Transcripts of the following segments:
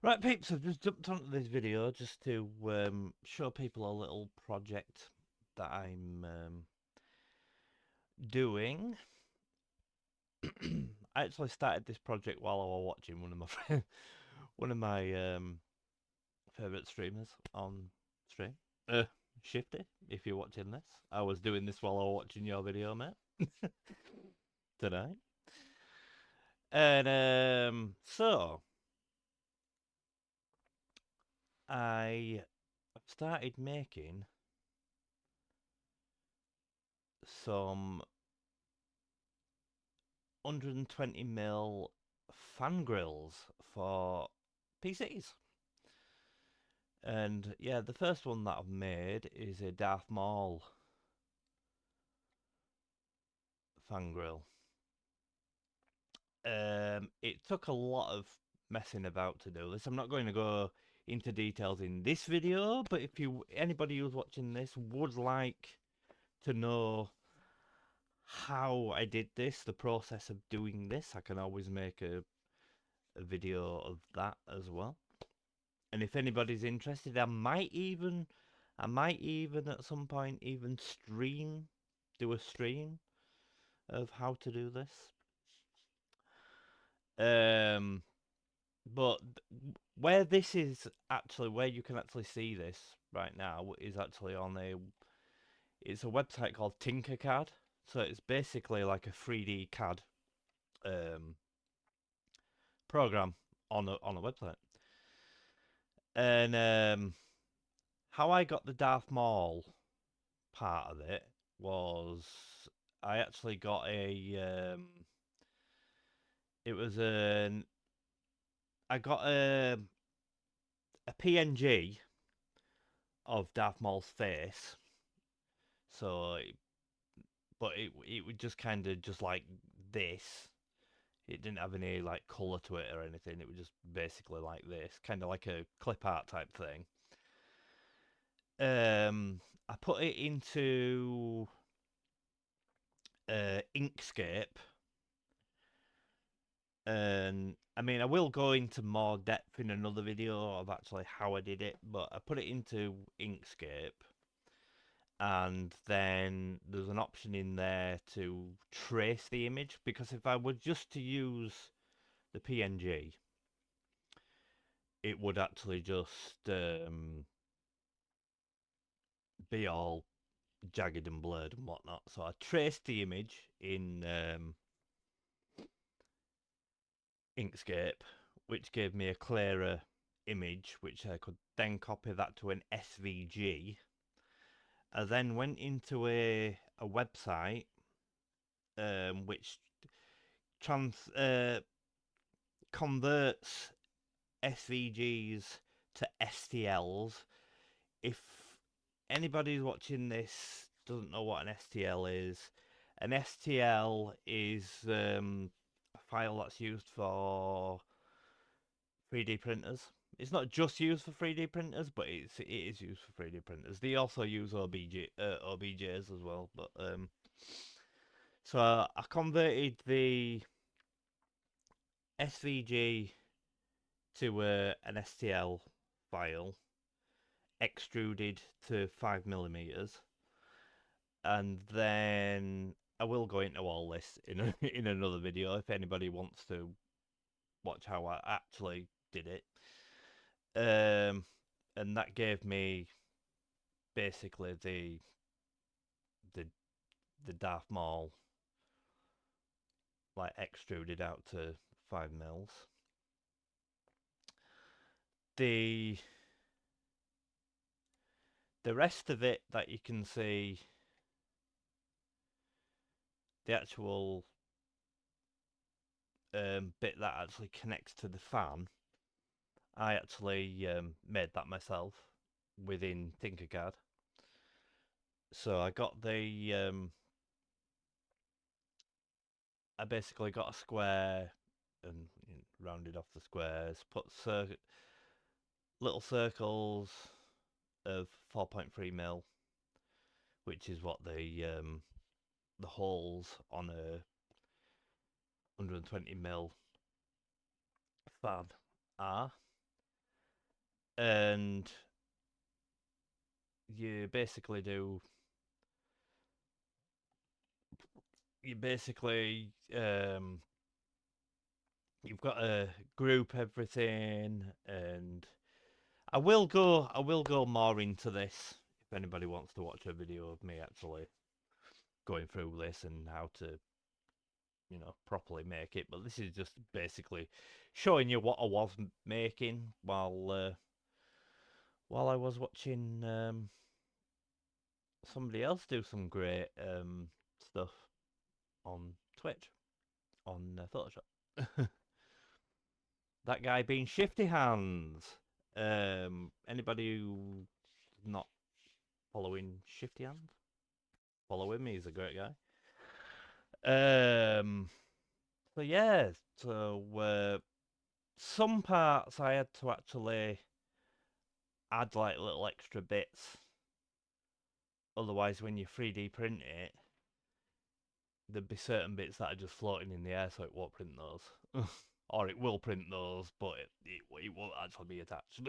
Right, peeps, I've just jumped onto this video just to show people a little project that I'm doing. I actually started this project while I was watching one of my favorite streamers on stream. Shifty, if you're watching this, I was doing this while I was watching your video, mate, tonight. And so I started making some 120mm fan grills for PCs. And yeah, the first one that I've made is a Darth Maul fan grill. It took a lot of messing about to do this. I'm not going to go into details in this video, but if anybody who's watching this would like to know how I did this, the process of doing this, I can always make a video of that as well. And if anybody's interested, I might even at some point even do a stream of how to do this. Um, but where you can actually see this right now is actually it's a website called Tinkercad. So it's basically like a 3D CAD um, program on a website. And how I got the Darth Maul part of it was I actually got it was an I got a PNG of Darth Maul's face. So but it would just kind of just like this. It didn't have any like color to it or anything. It was just basically like this, kind of like a clip art type thing. I put it into Inkscape. And I mean, I will go into more depth in another video of actually how I did it, but I put it into Inkscape, and then there's an option in there to trace the image, because if I were just to use the PNG, it would actually just be all jagged and blurred and whatnot. So I traced the image in Inkscape, which gave me a clearer image, which I could then copy that to an SVG. I then went into a website which trans converts SVGs to STLs. If anybody who's watching this doesn't know what an STL is, an STL is a file that's used for 3D printers. It's not just used for 3D printers, but it is used for 3D printers. They also use OBJs as well. But so I converted the SVG to an STL file, extruded to 5mm, and then I will go into all this in another video if anybody wants to watch how I actually did it. And that gave me basically the the Darth Maul like extruded out to 5mm. The the rest of it that you can see, the actual bit that actually connects to the fan, I actually made that myself within Tinkercad. So I basically got a square and rounded off the squares, put little circles of 4.3mm, which is what the holes on a 120mm fan are. and you basically do. You basically you've got to group everything, and I will go more into this if anybody wants to watch a video of me actually going through this and how to, properly make it. But this is just basically showing you what I was making while I was watching somebody else do some great stuff on Twitch on Photoshop. That guy being Shifty Hands. Anybody who not following Shifty Hands, follow him. He's a great guy. So yeah, some parts I had to actually add like little extra bits. Otherwise, when you 3D print it, there'd be certain bits that are just floating in the air, so it won't print those. Or it will print those, but it won't actually be attached.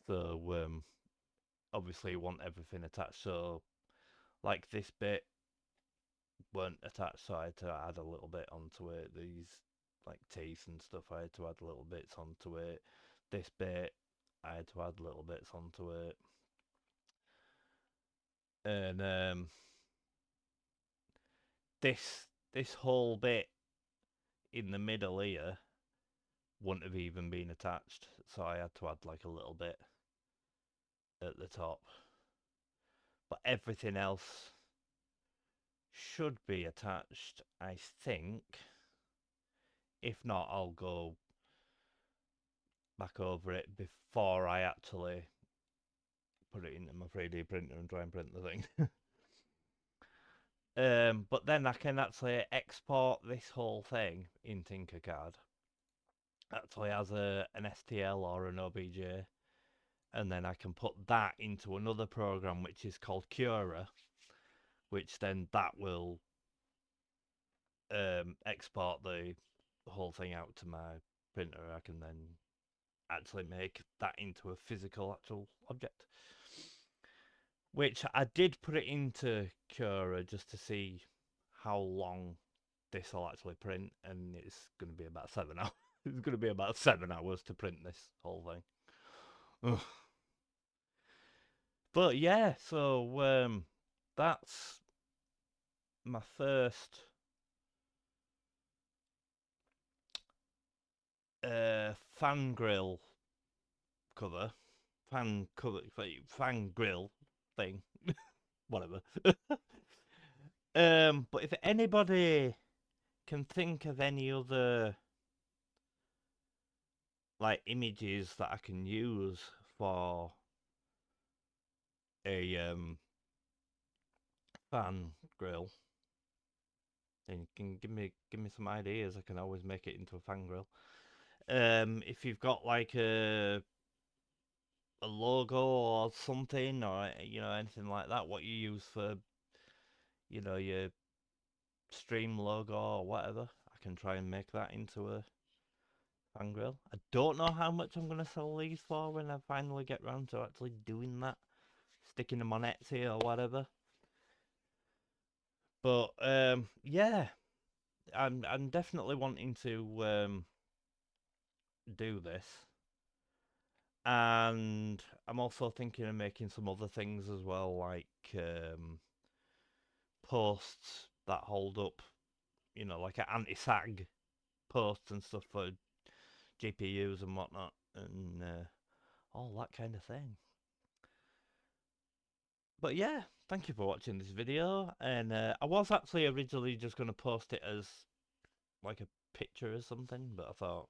So obviously you want everything attached. So like this bit weren't attached, so I had to add a little bit onto it. These like teeth and stuff, I had to add little bits onto it. This bit, I had to add little bits onto it. And this whole bit in the middle here wouldn't have even been attached, so I had to add like a little bit at the top. But everything else should be attached, I think. If not, I'll go back over it before I actually put it into my 3D printer and try and print the thing. But then I can actually export this whole thing in Tinkercad. Actually has an STL or an OBJ, and then I can put that into another program which is called Cura, which then that will export the whole thing out to my printer. I can then actually make that into a physical actual object. Which I did put it into Cura just to see how long this will actually print, and it's going to be about 7 hours. It's going to be about 7 hours to print this whole thing. But yeah, so that's my first Fangrill cover, Fangrill thing, whatever. But if anybody can think of any other like images that I can use for a fan grill, then you can give me some ideas. I can always make it into a fan grill. If you've got like a logo or something, or anything like that, what you use for your stream logo or whatever, I can try and make that into a fan grill. I don't know how much I'm gonna sell these for when I finally get round to actually doing that, sticking them on Etsy or whatever. But yeah, I'm definitely wanting to do this, and I'm also thinking of making some other things as well, like posts that hold up, like an anti-sag posts and stuff for GPUs and whatnot, and all that kind of thing. But yeah, thank you for watching this video, and I was actually originally just going to post it as like a picture or something, but I thought,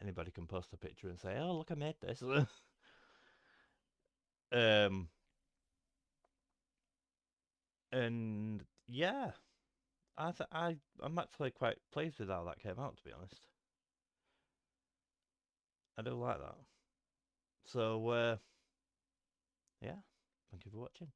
anybody can post a picture and say, "Oh, look, I made this." um, and yeah, I'm actually quite pleased with how that came out, to be honest. I do like that. So yeah, thank you for watching.